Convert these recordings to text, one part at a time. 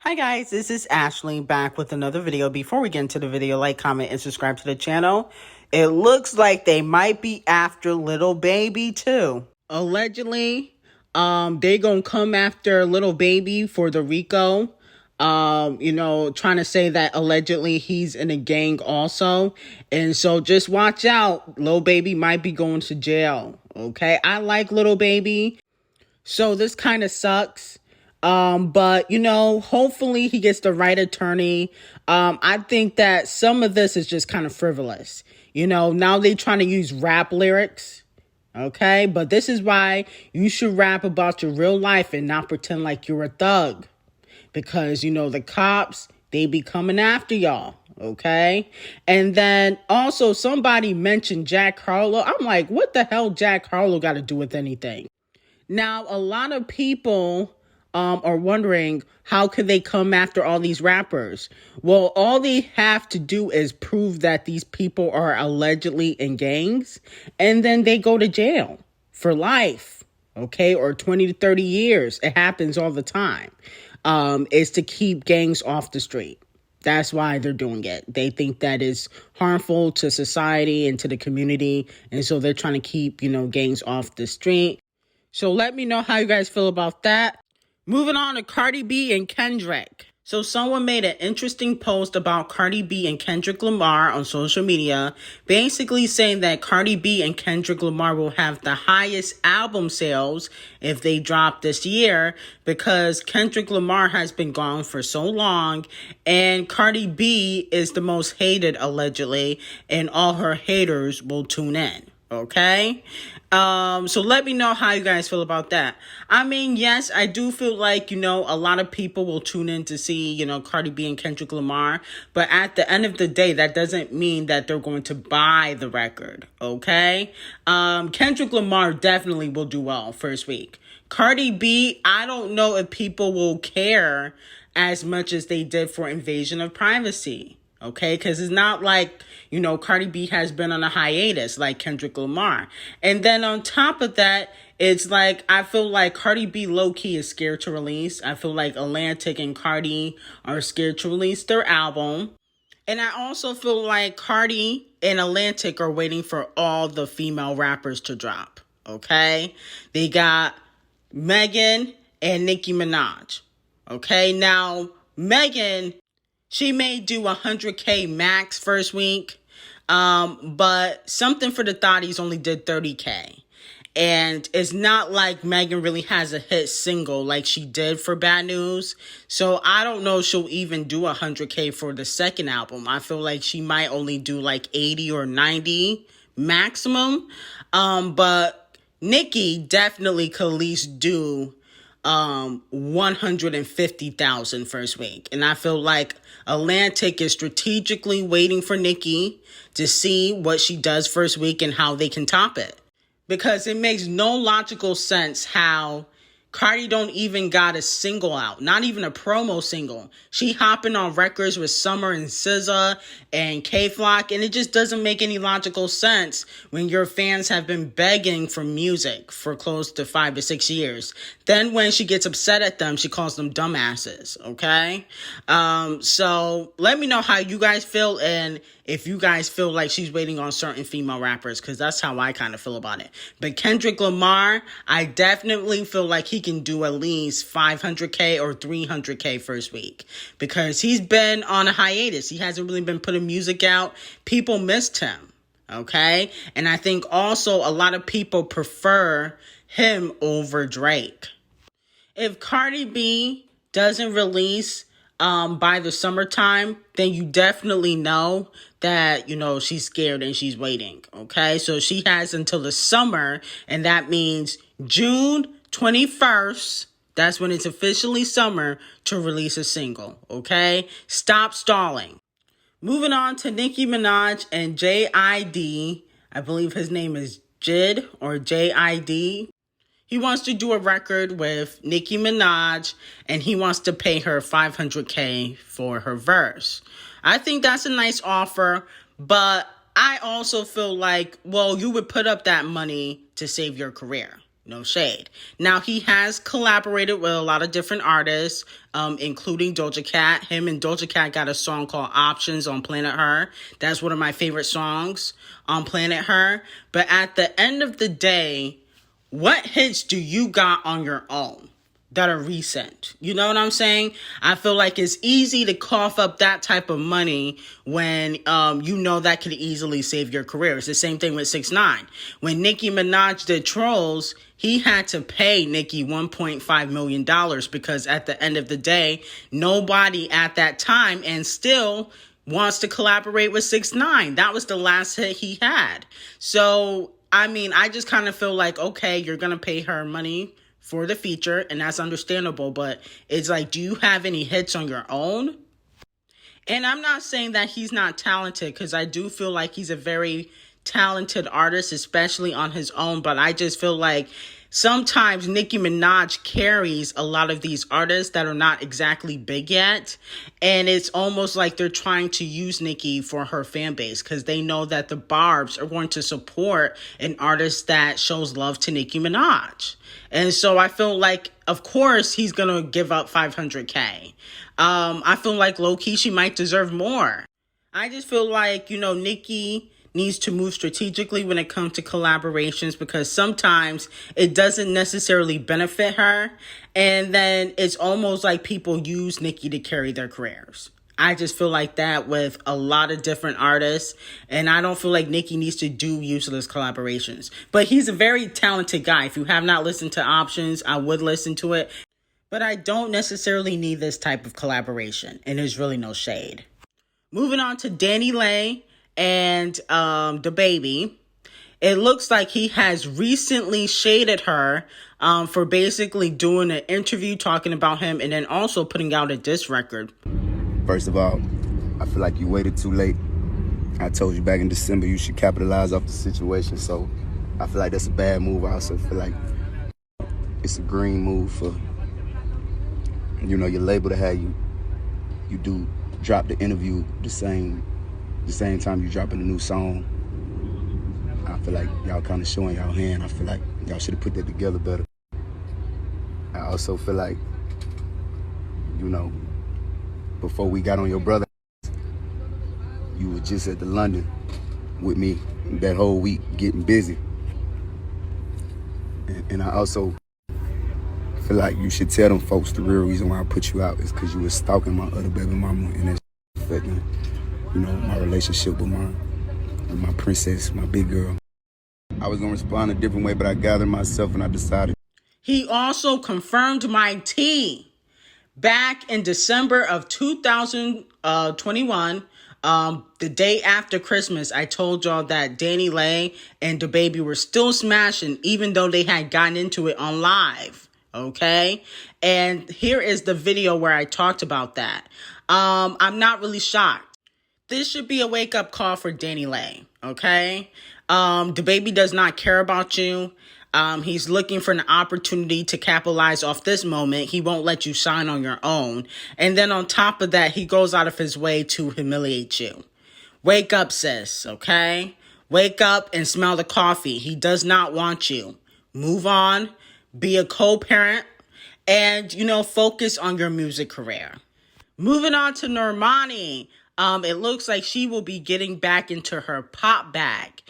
Hi guys, this is Ashley back with another video. Before we get into the video, like, comment, and subscribe to the channel. It looks like they might be after Lil Baby too. Allegedly, they gonna come after Lil Baby for the RICO. Trying to say that allegedly he's in a gang also. And so just watch out. Lil Baby might be going to jail. Okay, I like Lil Baby. So this kind of sucks. But hopefully he gets the right attorney. I think that some of this is just kind of frivolous. Now they trying to use rap lyrics. Okay, but this is why you should rap about your real life and not pretend like you're a thug. Because, the cops, they be coming after y'all. Okay. And then also somebody mentioned Jack Harlow. I'm like, what the hell Jack Harlow got to do with anything? Now, a lot of people are wondering, how could they come after all these rappers? Well, all they have to do is prove that these people are allegedly in gangs, and then they go to jail for life, okay, or 20 to 30 years. It happens all the time. It's to keep gangs off the street. That's why they're doing it. They think that is harmful to society and to the community, and so they're trying to keep, gangs off the street. So let me know how you guys feel about that. Moving on to Cardi B and Kendrick. So someone made an interesting post about Cardi B and Kendrick Lamar on social media, basically saying that Cardi B and Kendrick Lamar will have the highest album sales if they drop this year, because Kendrick Lamar has been gone for so long and Cardi B is the most hated allegedly, and all her haters will tune in. Okay. So let me know how you guys feel about that. I mean, yes, I do feel like, a lot of people will tune in to see, Cardi B and Kendrick Lamar. But at the end of the day, that doesn't mean that they're going to buy the record. Okay. Kendrick Lamar definitely will do well first week. Cardi B, I don't know if people will care as much as they did for Invasion of Privacy. Okay, because it's not like, Cardi B has been on a hiatus like Kendrick Lamar. And then on top of that, it's like, I feel like Cardi B low-key is scared to release. I feel like Atlantic and Cardi are scared to release their album. And I also feel like Cardi and Atlantic are waiting for all the female rappers to drop. Okay, they got Megan and Nicki Minaj. Okay, now Megan, she may do 100K max first week, but Something for the Thotties only did 30K. And it's not like Megan really has a hit single like she did for Bad News. So I don't know if she'll even do 100K for the second album. I feel like she might only do like 80 or 90 maximum. But Nicki definitely could at least do 150,000 first week. And I feel like Atlantic is strategically waiting for Nicki to see what she does first week and how they can top it. Because it makes no logical sense how Cardi don't even got a single out, not even a promo single. She hopping on records with Summer and SZA and K-Flock, and it just doesn't make any logical sense when your fans have been begging for music for close to 5 to 6 years. Then when she gets upset at them, she calls them dumbasses, okay? So let me know how you guys feel, and if you guys feel like she's waiting on certain female rappers, because that's how I kind of feel about it. But Kendrick Lamar, I definitely feel like he can do at least 500K or 300K first week, because he's been on a hiatus. He hasn't really been putting music out. People missed him, okay? And I think also a lot of people prefer him over Drake. If Cardi B doesn't release by the summertime, then you definitely know that, she's scared and she's waiting. Okay, so she has until the summer, and that means June 21st. That's when it's officially summer to release a single. Okay, stop stalling. Moving on to Nicki Minaj and J.i.d. I believe his name is J.i.d or J.i.d. He wants to do a record with Nicki Minaj, and he wants to pay her 500K for her verse. I think that's a nice offer, but I also feel like, well, you would put up that money to save your career. No shade. Now, he has collaborated with a lot of different artists, including Doja Cat. Him and Doja Cat got a song called Options on Planet Her. That's one of my favorite songs on Planet Her. But at the end of the day, what hits do you got on your own that are recent? You know what I'm saying? I feel like it's easy to cough up that type of money when you know that could easily save your career. It's the same thing with 6ix9ine. When Nicki Minaj did Trolls, he had to pay Nicki $1.5 million because at the end of the day, nobody at that time and still wants to collaborate with 6ix9ine. That was the last hit he had. So, I mean, I just kind of feel like, okay, you're going to pay her money for the feature, and that's understandable, but it's like, do you have any hits on your own? And I'm not saying that he's not talented, because I do feel like he's a very talented artist, especially on his own, but I just feel like sometimes Nicki Minaj carries a lot of these artists that are not exactly big yet, and it's almost like they're trying to use Nicki for her fan base because they know that the Barbs are going to support an artist that shows love to Nicki Minaj. And so I feel like, of course, he's going to give up $500K. I feel like low-key she might deserve more. I just feel like, you know, Nicki needs to move strategically when it comes to collaborations because sometimes it doesn't necessarily benefit her. And then it's almost like people use Nicki to carry their careers. I just feel like that with a lot of different artists. And I don't feel like Nicki needs to do useless collaborations. But he's a very talented guy. If you have not listened to Options, I would listen to it. But I don't necessarily need this type of collaboration. And there's really no shade. Moving on to DaniLeigh and Dababy. It looks like he has recently shaded her for basically doing an interview talking about him and then also putting out a diss record. First of all, I feel like you waited too late. I told you back in December you should capitalize off the situation, so I feel like that's a bad move. I also feel like it's a green move for, you know, your label to have you do drop the interview the same time you dropping a new song. I feel like y'all kind of showing y'all hand. I feel like y'all should have put that together better. I also feel like, you know, before we got on your brother, you were just at the London with me that whole week getting busy. And I also feel like you should tell them folks the real reason why I put you out is because you were stalking my other baby mama and that's affecting, you know, my relationship with my princess, my big girl. I was gonna respond a different way, but I gathered myself and I decided. He also confirmed my tea. Back in December of 2021, the day after Christmas, I told y'all that DaniLeigh and Dababy were still smashing, even though they had gotten into it on live. Okay? And here is the video where I talked about that. I'm not really shocked. This should be a wake-up call for DaniLeigh. Okay? Dababy does not care about you. He's looking for an opportunity to capitalize off this moment. He won't let you shine on your own. And then on top of that, he goes out of his way to humiliate you. Wake up, sis, okay? Wake up and smell the coffee. He does not want you. Move on, be a co-parent, and, you know, focus on your music career. Moving on to Normani. It looks like she will be getting back into her pop bag.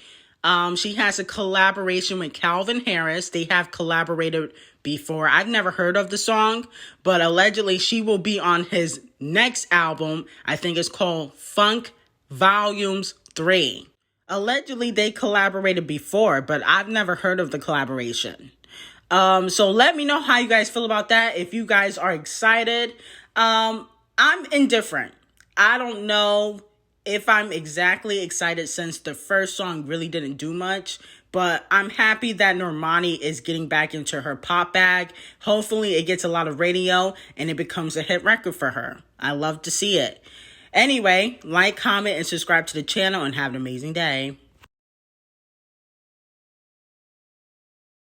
She has a collaboration with Calvin Harris. They have collaborated before. I've never heard of the song, but allegedly she will be on his next album. I think it's called Funk Volumes 3. Allegedly they collaborated before, but I've never heard of the collaboration. So let me know how you guys feel about that. If you guys are excited, I'm indifferent. I don't know if I'm exactly excited since the first song really didn't do much, but I'm happy that Normani is getting back into her pop bag. Hopefully it gets a lot of radio and it becomes a hit record for her. I love to see it. Anyway, like, comment, and subscribe to the channel and have an amazing day.